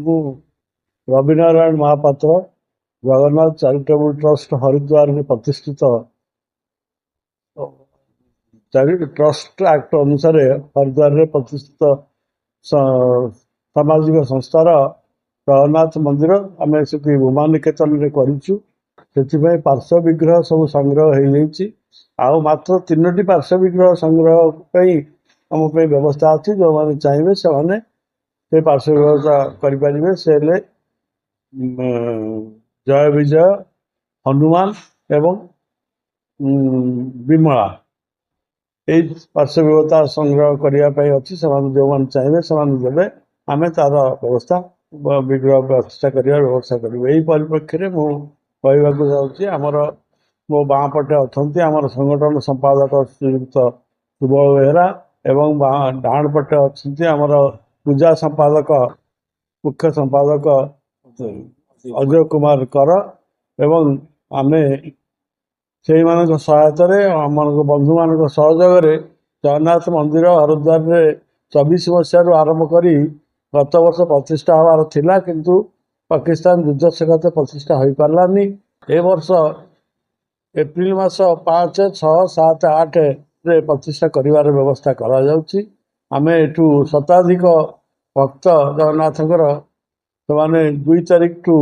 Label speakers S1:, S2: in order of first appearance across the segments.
S1: ମୁଁ Rabinarayan Mohapatra Jagannath charitable trust ହରିଦ୍ୱାରରେ ପ୍ରତିଷ୍ଠିତ trust act ଅନୁସାରେ ହରିଦ୍ୱାରରେ ପ୍ରତିଷ୍ଠିତ ସାମାଜିକ ସଂସ୍ଥାର ଜଗନ୍ନାଥ ମନ୍ଦିର ଆମେ ସେଠି ଭୂମା ନିକେତନରେ କରିଛୁ। ସେଥିପାଇଁ ପାର୍ଶ୍ୱ ବିଗ୍ରହ ସବୁ ସଂଗ୍ରହ ହେଇଯାଇଛି। ଆଉ ମାତ୍ର 3ଟି ପାର୍ଶ୍ୱ ବିଗ୍ରହ ସଂଗ୍ରହ ପାଇଁ ଆମ ପାଇଁ ବ୍ୟବସ୍ଥା ଅଛି। ଯେଉଁମାନେ ଚାହିଁବେ ସେମାନେ ସେ ପାର୍ଶ୍ୱ ବ୍ୟବସ୍ଥା କରିପାରିବେ। ସେ ହେଲେ ଜୟ ବିଜୟ, ହନୁମାନ ଏବଂ ବିମଳା। এই ପାର୍ଶ୍ୱ ବ୍ୟବସ୍ଥା ସଂଗ୍ରହ କରିବା ପାଇଁ ଅଛି। ସେମାନେ ଯେଉଁମାନେ ଚାହିଁବେ ସେମାନେ ଦେବେ। ଆମେ ତାର ବ୍ୟବସ୍ଥା ବିଗ୍ରହ ପ୍ରତିଷ୍ଠା କରିବାର ବ୍ୟବସ୍ଥା କରିବୁ। ଏହି ପରିପ୍ରେକ୍ଷୀରେ ମୁଁ କହିବାକୁ ଯାଉଛି, ଆମର ମୋ ବାଁ ପଟେ ଅଛନ୍ତି ଆମର ସଂଗଠନ ସମ୍ପାଦକ ଶ୍ରୀଯୁକ୍ତ ସୁବଳ ବେହେରା ଏବଂ ଡାହାଣ ପଟେ ଅଛନ୍ତି ଆମର ପୂଜା ସମ୍ପାଦକ ମୁଖ୍ୟ ସମ୍ପାଦକ ଅଜୟ କୁମାର କର ଏବଂ ଆମେ ସେଇମାନଙ୍କ ସହାୟତାରେ ଆମମାନଙ୍କ ବନ୍ଧୁମାନଙ୍କ ସହଯୋଗରେ ଜଗନ୍ନାଥ ମନ୍ଦିର ହରିଦ୍ୱାରରେ 24 ମସିହାରୁ ଆରମ୍ଭ କରି ଗତ ବର୍ଷ ପ୍ରତିଷ୍ଠା ହେବାର ଥିଲା, କିନ୍ତୁ ପାକିସ୍ତାନ ଯୁଦ୍ଧ ସକାଶେ ପ୍ରତିଷ୍ଠା ହୋଇପାରିଲାନି। ଏ ବର୍ଷ ଏପ୍ରିଲ ମାସ 5, 6, 7, 8ରେ ପ୍ରତିଷ୍ଠା କରିବାର ବ୍ୟବସ୍ଥା କରାଯାଉଛି। ଆମେ ଏଠୁ ଶତାଧିକ ଭକ୍ତ ଜଗନ୍ନାଥଙ୍କର ସେମାନେ 2 ତାରିଖଠୁ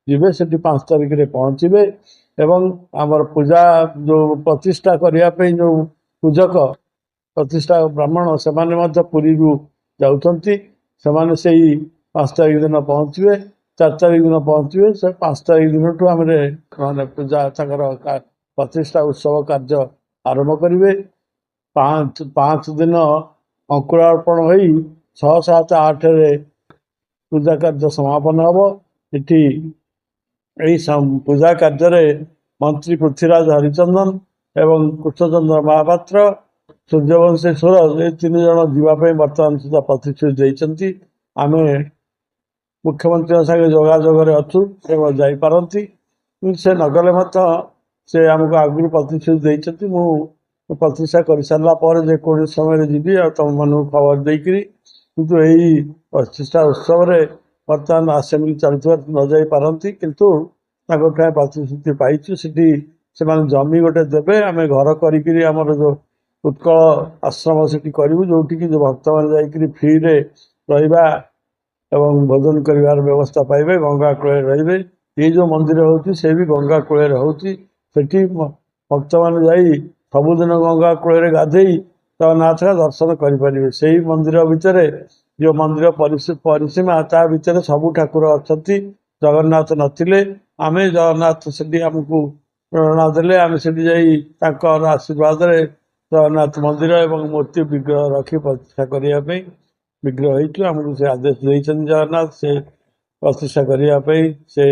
S1: ଯିବେ, ସେଠି 5 ତାରିଖରେ ପହଞ୍ଚିବେ ଏବଂ ଆମର ପୂଜା ଯେଉଁ ପ୍ରତିଷ୍ଠା କରିବା ପାଇଁ ଯେଉଁ ପୂଜକ ପ୍ରତିଷ୍ଠା ବ୍ରାହ୍ମଣ ସେମାନେ ମଧ୍ୟ ପୁରୀରୁ ଯାଉଛନ୍ତି। ସେମାନେ ସେଇ 5 ତାରିଖ ଦିନ ପହଞ୍ଚିବେ, 4 ତାରିଖ ଦିନ ପହଞ୍ଚିବେ। ସେ 5 ତାରିଖ ଦିନଠୁ ଆମେ ମାନେ ପୂଜା ତାଙ୍କର ପ୍ରତିଷ୍ଠା ଉତ୍ସବ କାର୍ଯ୍ୟ ଆରମ୍ଭ କରିବେ। 5 ଦିନ ଅଙ୍କୁରାର୍ପଣ ହୋଇ 6, 7, 8ରେ ପୂଜା କାର୍ଯ୍ୟ ସମାପନ ହେବ। ଏଠି ଏହି ପୂଜା କାର୍ଯ୍ୟରେ ମନ୍ତ୍ରୀ ପୃଥ୍ୱୀରାଜ ହରିଚନ୍ଦନ ଏବଂ କୃଷ୍ଣଚନ୍ଦ୍ର ମହାପାତ୍ର, ସୂର୍ଯ୍ୟବଂଶୀ ସୁରଜ ଏ 3 ଜଣ ଯିବା ପାଇଁ ବର୍ତ୍ତମାନ ସୁଦ୍ଧା ପ୍ରତିଶ୍ରୁତି ଦେଇଛନ୍ତି। ଆମେ ମୁଖ୍ୟମନ୍ତ୍ରୀଙ୍କ ସାଙ୍ଗେ ଯୋଗାଯୋଗରେ ଅଛୁ, ସେ ଯାଇପାରନ୍ତି। ସେ ନଗଲେ ମଧ୍ୟ ସେ ଆମକୁ ଆଗରୁ ପ୍ରତିଶ୍ରୁତି ଦେଇଛନ୍ତି। ମୁଁ ପ୍ରତିଷ୍ଠା କରିସାରିଲା ପରେ ଯେକୌଣସି ସମୟରେ ଯିବି ଆଉ ତମମାନଙ୍କୁ ଖବର ଦେଇକିରି। କିନ୍ତୁ ଏହି ପ୍ରତିଷ୍ଠା ଉତ୍ସବରେ ବର୍ତ୍ତମାନ ଆସେମ୍ବଲି ଚାଲୁଥିବାରୁ ନ ଯାଇପାରନ୍ତି, କିନ୍ତୁ ତାଙ୍କଠୁ ଆମେ ପ୍ରତିଶ୍ରୁତି ପାଇଛୁ। ସେଠି ସେମାନେ ଜମି ଗୋଟେ ଦେବେ, ଆମେ ଘର କରିକିରି ଆମର ଯେଉଁ ଉତ୍କଳ ଆଶ୍ରମ ସେଠି କରିବୁ, ଯେଉଁଠିକି ଭକ୍ତମାନେ ଯାଇକରି ଫ୍ରିରେ ରହିବା ଏବଂ ଭୋଜନ କରିବାର ବ୍ୟବସ୍ଥା ପାଇବେ, ଗଙ୍ଗା କୂଳରେ ରହିବେ। ଏଇ ଯେଉଁ ମନ୍ଦିର ହେଉଛି ସେ ବି ଗଙ୍ଗା କୂଳରେ ହେଉଛି। ସେଠି ଭକ୍ତମାନେ ଯାଇ ସବୁଦିନ ଗଙ୍ଗା କୂଳରେ ଗାଧେଇ ଜଗନ୍ନାଥଙ୍କ ଦର୍ଶନ କରିପାରିବେ। ସେହି ମନ୍ଦିର ଭିତରେ ଯେଉଁ ମନ୍ଦିର ପରିସୀମା ତା ଭିତରେ ସବୁ ଠାକୁର ଅଛନ୍ତି। ଜଗନ୍ନାଥ ନଥିଲେ ଆମେ ଜଗନ୍ନାଥ ସେଠି ଆମକୁ ପ୍ରେରଣା ଦେଲେ, ଆମେ ସେଠି ଯାଇ ତାଙ୍କର ଆଶୀର୍ବାଦରେ ଜଗନ୍ନାଥ ମନ୍ଦିର ଏବଂ ମୂର୍ତ୍ତି ବିଗ୍ରହ ରଖି ପ୍ରତିଷ୍ଠା କରିବା ପାଇଁ ବିଗ୍ରହ ହେଇଛୁ। ଆମକୁ ସେ ଆଦେଶ ଦେଇଛନ୍ତି ଜଗନ୍ନାଥ, ସେ ପ୍ରତିଷ୍ଠା କରିବା ପାଇଁ ସେ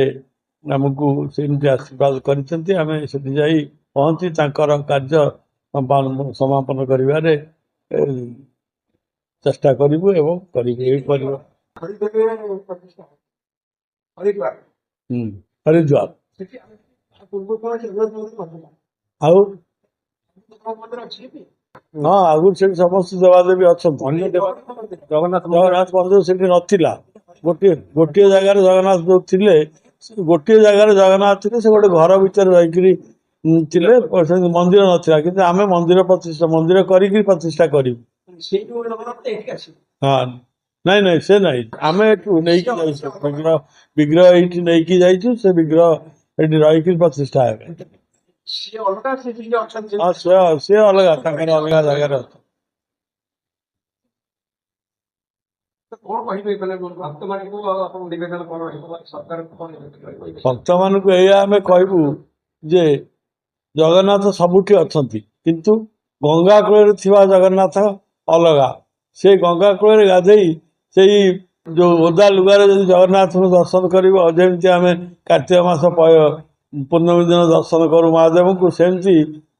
S1: ଆମକୁ ସେମିତି ଆଶୀର୍ବାଦ କରିଛନ୍ତି। ଆମେ ସେଠି ଯାଇ ପହଞ୍ଚି ତାଙ୍କର କାର୍ଯ୍ୟ ସମାପନ କରିବାରେ ଚେଷ୍ଟା କରିବୁ ଏବଂ କରିବୁ। ଏହିପରି ହରିଦ୍ୱାର ଆଉ ହଁ, ଆଗରୁ ସେଠି ସମସ୍ତ ଦେବାଦେବୀ ଅଛନ୍ତି। ଜଗନ୍ନାଥ ମନ୍ଦିର ସେଠି ନଥିଲା। ଗୋଟିଏ ଜାଗାରେ ଜଗନ୍ନାଥ ଯୋଉ ଥିଲେ, ଗୋଟିଏ ଜାଗାରେ ଜଗନ୍ନାଥ ଥିଲେ, ସେ ଗୋଟେ ଘର ଭିତରେ ରହିକିରି ଥିଲେ, ମନ୍ଦିର ନଥିଲା। କିନ୍ତୁ ଆମେ ମନ୍ଦିର କରିକି ପ୍ରତିଷ୍ଠା କରିବୁ। ହଁ, ନାଇଁ ସେ ନାଇଁ, ଆମେ ଏଠୁ ନେଇକି ଯାଇଛୁ ବିଗ୍ରହ ଏଇଠି ନେଇକି ଯାଇଛୁ। ସେ ବିଗ୍ରହ ଏଠି ରହିକି ପ୍ରତିଷ୍ଠା ହେବେ। ହଁ, ସେ ଅଲଗା, ତାଙ୍କର ଅଲଗା ଜାଗାରେ ଅଛି। ଭକ୍ତମାନଙ୍କୁ ଏଇଆ ଆମେ କହିବୁ ଯେ ଜଗନ୍ନାଥ ସବୁଠି ଅଛନ୍ତି, କିନ୍ତୁ ଗଙ୍ଗା କୂଳରେ ଥିବା ଜଗନ୍ନାଥ ଅଲଗା। ସେ ଗଙ୍ଗା କୂଳରେ ଗାଧେଇ ସେଇ ଯେଉଁ ଓଦା ଲୁଗାରେ ଯଦି ଜଗନ୍ନାଥଙ୍କୁ ଦର୍ଶନ କରିବ, ଯେମିତି ଆମେ କାର୍ତ୍ତିକ ମାସ ପୂର୍ଣ୍ଣମୀ ଦିନ ଦର୍ଶନ କରୁ ମହାଦେବଙ୍କୁ, ସେମିତି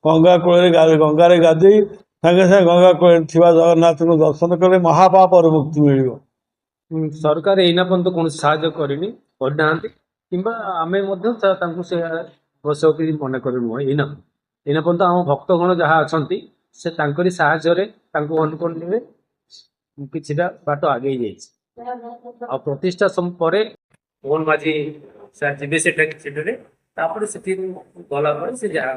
S1: ଗଙ୍ଗାରେ ଗାଧେଇ ସାଙ୍ଗେ ସାଙ୍ଗେ ଗଙ୍ଗା କୂଳରେ ଥିବା ଜଗନ୍ନାଥଙ୍କୁ ଦର୍ଶନ କଲେ ମହାପାପରୁ ମୁକ୍ତି ମିଳିବ।
S2: ସରକାର ଏଇନା ପର୍ଯ୍ୟନ୍ତ କୌଣସି ସାହାଯ୍ୟ କରିନାହାନ୍ତି, କିମ୍ବା ଆମେ ମଧ୍ୟ ତାଙ୍କୁ ସେ ଆବଶ୍ୟକ କିଛି ମନେ କରି ନୁହଁ। ଏଇନା ପର୍ଯ୍ୟନ୍ତ ଆମ ଭକ୍ତଗଣ ଯାହା ଅଛନ୍ତି ସେ ତାଙ୍କରି ସାହାଯ୍ୟରେ ତାଙ୍କୁ ଅନୁକୂଳରେ କିଛିଟା ବାଟ ଆଗେଇ ଯାଇଛି। ଆଉ ପ୍ରତିଷ୍ଠା ପରେ ମୋହନ ମାଝୀ ସାର୍ ଯିବେ ସେଠାରେ ତାପରେ ସେଠି ଗଲା ପରେ ସେ ଯାହା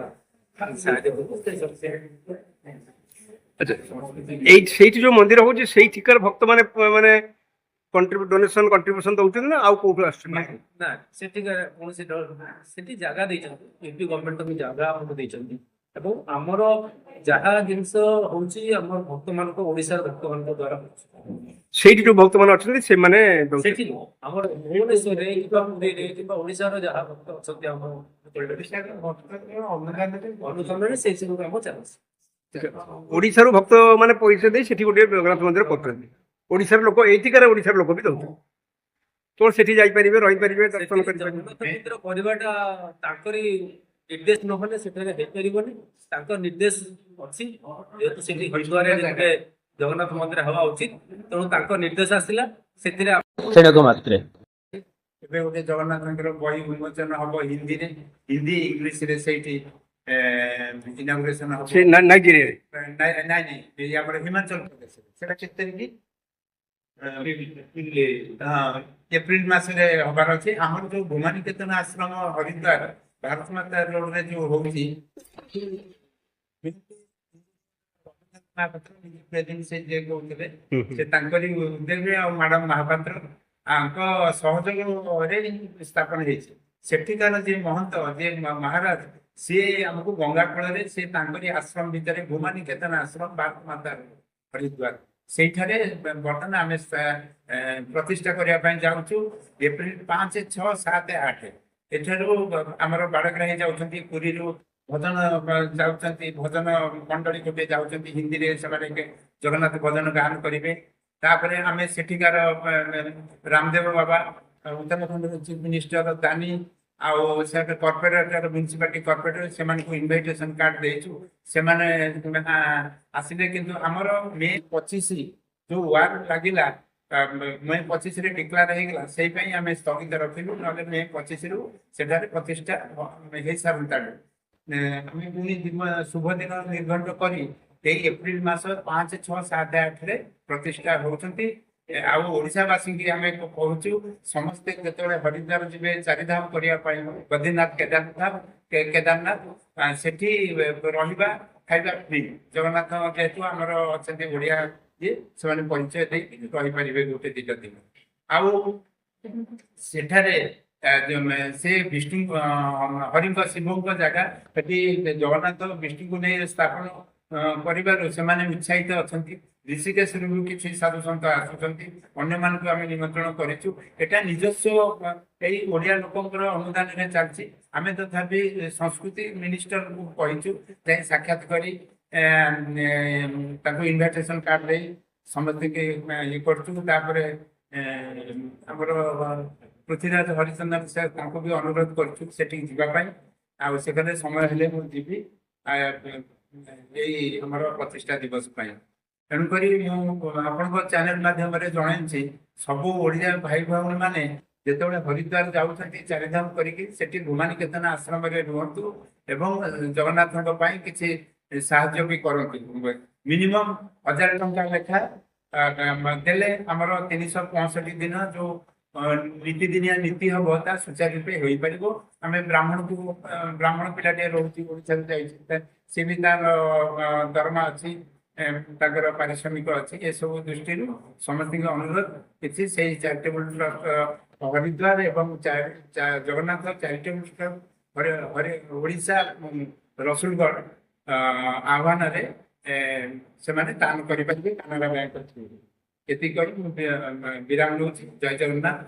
S2: ସାହାଯ୍ୟ କରିବ ସେ ସବୁ ସେ
S3: ଆଚ୍ଛା ଏଇ ସେଇଠି ଯୋଉ ମନ୍ଦିର ହଉଛି ସେଇଠିକାର ଭକ୍ତ ମାନେ ମାନେ ଡୋନେସନ କଣ୍ଟ୍ରିବ୍ୟୁସନ ଦଉଛନ୍ତି ନା ଆଉ କୋଉଠୁ ଆସୁଛନ୍ତି?
S2: ନା ସେଠି କୌଣସି ସେଠି ଜାଗା ଦେଇଛନ୍ତି, ୟୁପି ଗଭର୍ଣ୍ଣମେଣ୍ଟ ବି ଜାଗା ଆମକୁ ଦେଇଛନ୍ତି ଏବଂ ଆମର ଯାହା ଜିନିଷ ହଉଛି ଆମର ଭକ୍ତମାନଙ୍କ ଓଡିଶାର ଭକ୍ତମାନଙ୍କ ଦ୍ଵାରା ହଉଛି।
S3: ସେଇଠି ଯୋଉ ଭକ୍ତ ମାନେ ଅଛନ୍ତି ସେମାନେ ଦଉଛନ୍ତି।
S2: ସେଠି ନୁହଁ, ଆମର ଭୁବନେଶ୍ୱରରେ କିମ୍ବା ପୁରୀରେ କିମ୍ବା ଓଡିଶାର ଯାହା ଭକ୍ତ ଅଛନ୍ତି ଆମ ଅନୁଦାନରେ ସେଇ ସବୁ କାମ ଚାଲିଛି।
S3: ଓଡିଶାରୁ ଭକ୍ତ ମାନେ ପଇସା ଦେଇ ସେଠି ଗୋଟେ ଜଗନ୍ନାଥ ମନ୍ଦିର କରୁଛନ୍ତି। ଓଡିଶାର ଲୋକ ଏଇଠିକାର ଓଡିଶାର ଲୋକ ବି ଦଉଛନ୍ତି, ତ ସେଠି ଯାଇପାରିବେ ରହିପାରିବେ ଦର୍ଶନ
S2: ସେଠି
S3: କରିପାରିବେ।
S2: ଜଗନ୍ନାଥ ମନ୍ଦିର କରିବାଟା ତାଙ୍କରି ନିର୍ଦ୍ଦେଶ ନହେଲେ ସେଠାରେ ହେଇପାରିବନି। ତାଙ୍କ ନିର୍ଦ୍ଦେଶ ଅଛି, ଯେହେତୁ ସେଠି ହରିଦ୍ୱାରରେ ଗୋଟେ ଜଗନ୍ନାଥ ମନ୍ଦିର ହେବା ଉଚିତ, ତେଣୁ ତାଙ୍କ ନିର୍ଦ୍ଦେଶ ଆସିଲା ସେଥିରେ ସେଣକ ମାତ୍ରେ
S4: ଏବେ ଗୋଟେ ଜଗନ୍ନାଥଙ୍କର ବହି ଉନ୍ମୋଚନ ହବ ହିନ୍ଦୀରେ, ହିନ୍ଦୀ ଇଂଲିଶରେ ସେଇଠି ଇନାଗୁରେସନ ହବ।
S3: ସେ ନାଇଜେରିଆରେ
S4: ନାଇଁ ନାଇଁ ଏଇ ଆମର ହିମାଚଳ ପ୍ରଦେଶରେ ସେଟା କେତେ ତାରିଖ? ଏପ୍ରିଲ ମାସରେ ହବାର ଅଛି। ଆମର ଯୋଉ ଭୂମାନିକେତନ ଆଶ୍ରମ ହରିଦ୍ୱାର ଭାରତ ମାତା ରୋଡରେ ଯୋଉ ହଉଛି ସେ ଯିଏ କହୁଥିଲେ ସେ ତାଙ୍କରି ଉଦ୍ୟମୀ ଆଉ ମ୍ୟାଡାମ ମହାପାତ୍ର ଆଙ୍କ ସହଯୋଗରେ ସ୍ଥାପନ ହେଇଛି। ସେଠିକାର ଯିଏ ମହନ୍ତ ଯିଏ ମହାରାଜ ସିଏ ଆମକୁ ଗଙ୍ଗା କଳରେ ସେ ତାଙ୍କରି ଆଶ୍ରମ ଭିତରେ ଭୂମାନିକେତନ ଆଶ୍ରମ ଭାରତ ମାତା ହରିଦ୍ୱାର ସେଇଠାରେ ବର୍ତ୍ତମାନ ଆମେ ପ୍ରତିଷ୍ଠା କରିବା ପାଇଁ ଯାଉଛୁ। ଏପ୍ରିଲ 5, 6, 7, 8 ଏଠାରୁ ଆମର ବାଳଗ୍ରାହୀ ଯାଉଛନ୍ତି, ପୁରୀରୁ ଭଜନ ଯାଉଛନ୍ତି, ଭଜନ ମଣ୍ଡଳୀ ଗୋଟେ ଯାଉଛନ୍ତି, ହିନ୍ଦୀରେ ସେମାନେ ଜଗନ୍ନାଥ ଭଜନ ଗାନ କରିବେ। ତାପରେ ଆମେ ସେଠିକାର ରାମଦେବ ବାବା ଉତ୍ତରାଖଣ୍ଡର ଚିଫ ମିନିଷ୍ଟର ଦାନି ଆଉ ସେ କର୍ପୋରେଟର ମ୍ୟୁନିସିପାଲିଟି କର୍ପୋରେଟର ସେମାନଙ୍କୁ ଇନଭାଇଟେସନ କାର୍ଡ ଦେଇଛୁ, ସେମାନେ ଆସିବେ। କିନ୍ତୁ ଆମର ମେ 25 ଯୋଉ ୱାର ଲାଗିଲା ମେ 25ରେ ଡିକ୍ଲାର ହେଇଗଲା, ସେଇ ପାଇଁ ଆମେ ସ୍ଥଗିତ ରଖିଲୁ, ନହେଲେ ମେ 25ରୁ ସେଠାରେ ପ୍ରତିଷ୍ଠା ହେଇସାରନ୍ତାଣି। ଆମେ ପୁଣି ଶୁଭ ଦିନ ନିର୍ଘଣ୍ଟ କରି ଏଇ ଏପ୍ରିଲ ମାସ 5, 6, 7, 8ରେ ପ୍ରତିଷ୍ଠା ହଉଛନ୍ତି। ଆଉ ଓଡ଼ିଶାବାସୀଙ୍କୁ ଆମେ କହୁଛୁ ସମସ୍ତେ ଯେତେବେଳେ ହରିଦ୍ୱାର ଯିବେ ଚାରିଧାମ କରିବା ପାଇଁ ବଦ୍ରୀନାଥ କେଦାରନାଥ ସେଠି ରହିବା ଖାଇବା ଫ୍ରି। ଜଗନ୍ନାଥ ଯେହେତୁ ଆମର ଅଛନ୍ତି ଓଡ଼ିଆ ଯିଏ ସେମାନେ ପରିଚୟ ଦେଇକି ରହିପାରିବେ ଗୋଟେ 2 ଦିନ। ଆଉ ସେଠାରେ ସେ ବିଷ୍ଣୁ ହରିଙ୍କ ଶିବଙ୍କ ଜାଗା, ସେଠି ଜଗନ୍ନାଥ ବିଷ୍ଣୁଙ୍କୁ ନେଇ ସ୍ଥାପନ କରିବାରୁ ସେମାନେ ଉତ୍ସାହିତ ଅଛନ୍ତି। ଋଷିକେଶରୁ ବି କିଛି ସାଧୁ ସନ୍ଥ ଆସୁଛନ୍ତି, ଅନ୍ୟମାନଙ୍କୁ ଆମେ ନିମନ୍ତ୍ରଣ କରିଛୁ। ଏଟା ନିଜସ୍ୱ ଏଇ ଓଡ଼ିଆ ଲୋକଙ୍କର ଅନୁଦାନରେ ଚାଲିଛି। ଆମେ ତଥାପି ସଂସ୍କୃତି ମିନିଷ୍ଟରଙ୍କୁ କହିଛୁ ଯାଇ ସାକ୍ଷାତ କରି ତାଙ୍କୁ ଇନଭାଇଟେସନ କାର୍ଡ ଦେଇ ସମସ୍ତଙ୍କୁ ଇଏ କରୁଛୁ। ତାପରେ ଆମର ପୃଥ୍ୱୀରାଜ ହରିଚନ୍ଦନ ସାର୍ ତାଙ୍କୁ ବି ଅନୁରୋଧ କରୁଛୁ ସେଠିକି ଯିବା ପାଇଁ। ଆଉ ସେখানে ସମୟ ହେଲେ ମୁଁ ଯିବି ଏଇ ଆମର ପ୍ରତିଷ୍ଠା ଦିବସ ପାଇଁ। ତେଣୁକରି ମୁଁ ଆପଣଙ୍କ ଚ୍ୟାନେଲ ମାଧ୍ୟମରେ ଜଣାଇଛି ସବୁ ଓଡ଼ିଆ ଭାଇ ଭଉଣୀ ମାନେ ଯେତେବେଳେ ହରିଦ୍ୱାର ଯାଉଛନ୍ତି ଚାରିଧାମ କରିକି ସେଠି ଭୂମାନିକେତନ ଆଶ୍ରମରେ ରୁହନ୍ତୁ ଏବଂ ଜଗନ୍ନାଥଙ୍କ ପାଇଁ କିଛି ସାହାଯ୍ୟ ବି କରନ୍ତୁ। ମିନିମମ୍ 1000 ଟଙ୍କା ଲେଖା ଦେଲେ ଆମର 365 ଦିନ ଯୋଉ ନୀତିଦିନିଆ ନୀତି ହବ ତା ସୁଚାରୁ ରୂପେ ହୋଇପାରିବ। ଆମେ ବ୍ରାହ୍ମଣ ପିଲାଟିଏ ରହୁଛି ଓଡ଼ିଶାରୁ ଯାଇଛି, ସେ ବି ତାର ଦରମା ଅଛି, ତାଙ୍କର ପାରିଶ୍ରମିକ ଅଛି। ଏସବୁ ଦୃଷ୍ଟିରୁ ସମସ୍ତଙ୍କ ଅନୁରୋଧ କିଛି ସେଇ ଚାରିଟେବୁଲ ଟ୍ରଷ୍ଟ ହରିଦ୍ୱାର ଏବଂ ଜଗନ୍ନାଥ ଚାରିଟେବୁଲ ଟ୍ରଷ୍ଟ ଓଡ଼ିଶା ରସୁଲଗଡ଼ ଆହ୍ୱାନରେ ସେମାନେ ଦାନ କରିପାରିବେ କାନାଡା ବ୍ୟାଙ୍କ। ଏତିକି କହି ମୁଁ ବିରାମ ନେଉଛି। ଜୟ ଜଗନ୍ନାଥ।